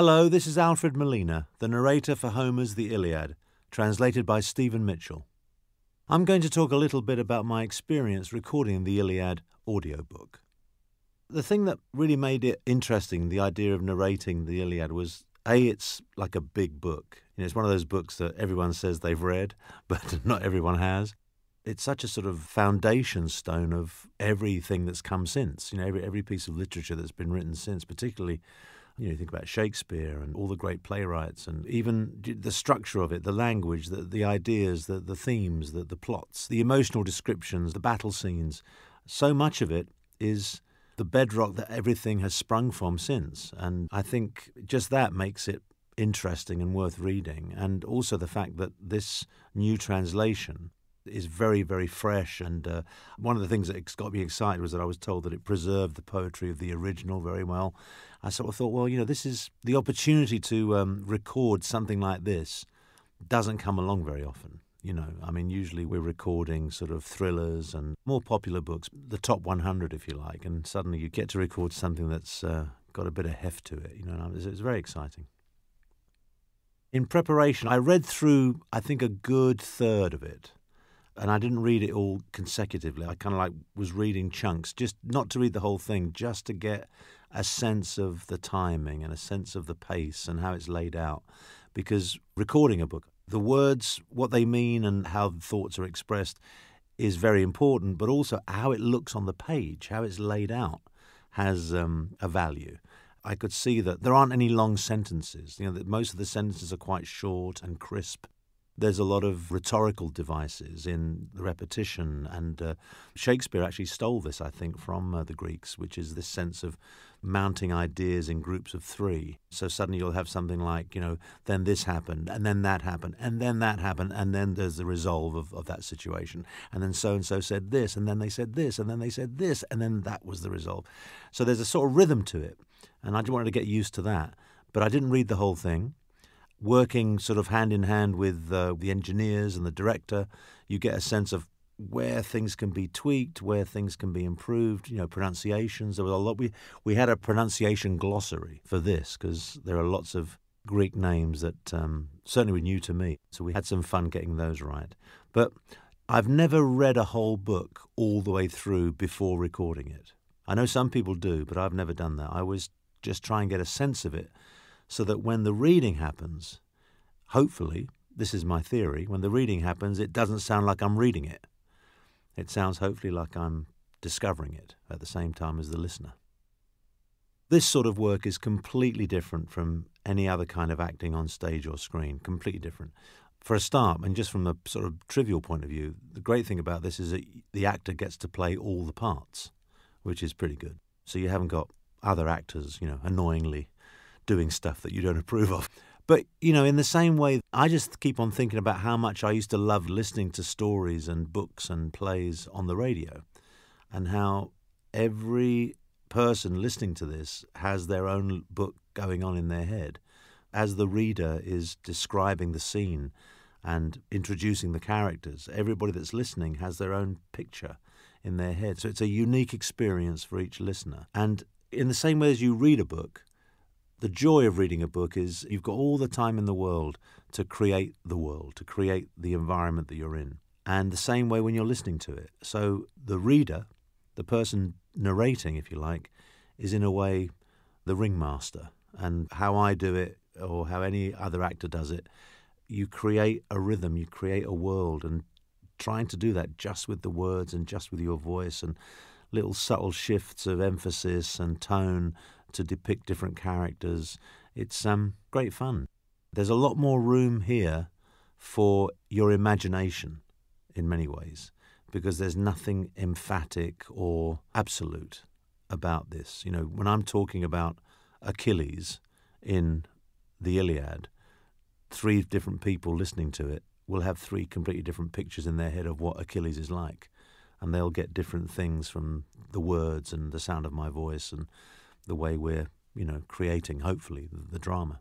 Hello, this is Alfred Molina, the narrator for Homer's The Iliad, translated by Stephen Mitchell. I'm going to talk a little bit about my experience recording the Iliad audiobook. The thing that really made it interesting, the idea of narrating the Iliad, was it's like a big book. It's one of those books that everyone says they've read, but not everyone has. It's such a sort of foundation stone of everything that's come since, every piece of literature that's been written since, particularly you think about Shakespeare and all the great playwrights, and even the structure of it, the language, the ideas, the themes, the plots, the emotional descriptions, the battle scenes. So much of it is the bedrock that everything has sprung from since. And I think just that makes it interesting and worth reading. And also the fact that this new translation is very, very fresh. And one of the things that got me excited was that I was told that it preserved the poetry of the original very well. I sort of thought, well, this is the opportunity to record something like this doesn't come along very often. Usually we're recording sort of thrillers and more popular books, the top 100, if you like, and suddenly you get to record something that's got a bit of heft to it. It's very exciting. In preparation, I read through, I think, a good third of it. And I didn't read it all consecutively. I kind of was reading chunks, just not to read the whole thing, just to get a sense of the timing and a sense of the pace and how it's laid out. Because recording a book, the words, what they mean and how the thoughts are expressed is very important, but also how it looks on the page, how it's laid out has a value. I could see that there aren't any long sentences. That most of the sentences are quite short and crisp. There's a lot of rhetorical devices in the repetition, and Shakespeare actually stole this, I think, from the Greeks, which is this sense of mounting ideas in groups of three. So suddenly you'll have something like, then this happened, and then that happened, and then that happened, and then there's the resolve of that situation. And then so-and-so said this, and then they said this, and then they said this, and then that was the resolve. So there's a sort of rhythm to it, and I just wanted to get used to that. But I didn't read the whole thing. Working sort of hand in hand with the engineers and the director, you get a sense of where things can be tweaked, where things can be improved, pronunciations. There was a lot. We had a pronunciation glossary for this because there are lots of Greek names that certainly were new to me. So we had some fun getting those right. But I've never read a whole book all the way through before recording it. I know some people do, but I've never done that. I always just try and get a sense of it, so that when the reading happens, hopefully, this is my theory, when the reading happens, it doesn't sound like I'm reading it. It sounds hopefully like I'm discovering it at the same time as the listener. This sort of work is completely different from any other kind of acting on stage or screen, completely different. For a start, and just from a sort of trivial point of view, the great thing about this is that the actor gets to play all the parts, which is pretty good. So you haven't got other actors, annoyingly doing stuff that you don't approve of. But, in the same way, I just keep on thinking about how much I used to love listening to stories and books and plays on the radio, and how every person listening to this has their own book going on in their head. As the reader is describing the scene and introducing the characters, everybody that's listening has their own picture in their head. So it's a unique experience for each listener. And in the same way as you read a book, the joy of reading a book is you've got all the time in the world to create the world, to create the environment that you're in. And the same way when you're listening to it. So the reader, the person narrating, if you like, is in a way the ringmaster. And how I do it, or how any other actor does it, you create a rhythm, you create a world, and trying to do that just with the words and just with your voice and little subtle shifts of emphasis and tone to depict different characters. It's great fun. There's a lot more room here for your imagination in many ways, because there's nothing emphatic or absolute about this. When I'm talking about Achilles in the Iliad, three different people listening to it will have three completely different pictures in their head of what Achilles is like. And they'll get different things from the words and the sound of my voice and the way we're, creating, hopefully, the drama.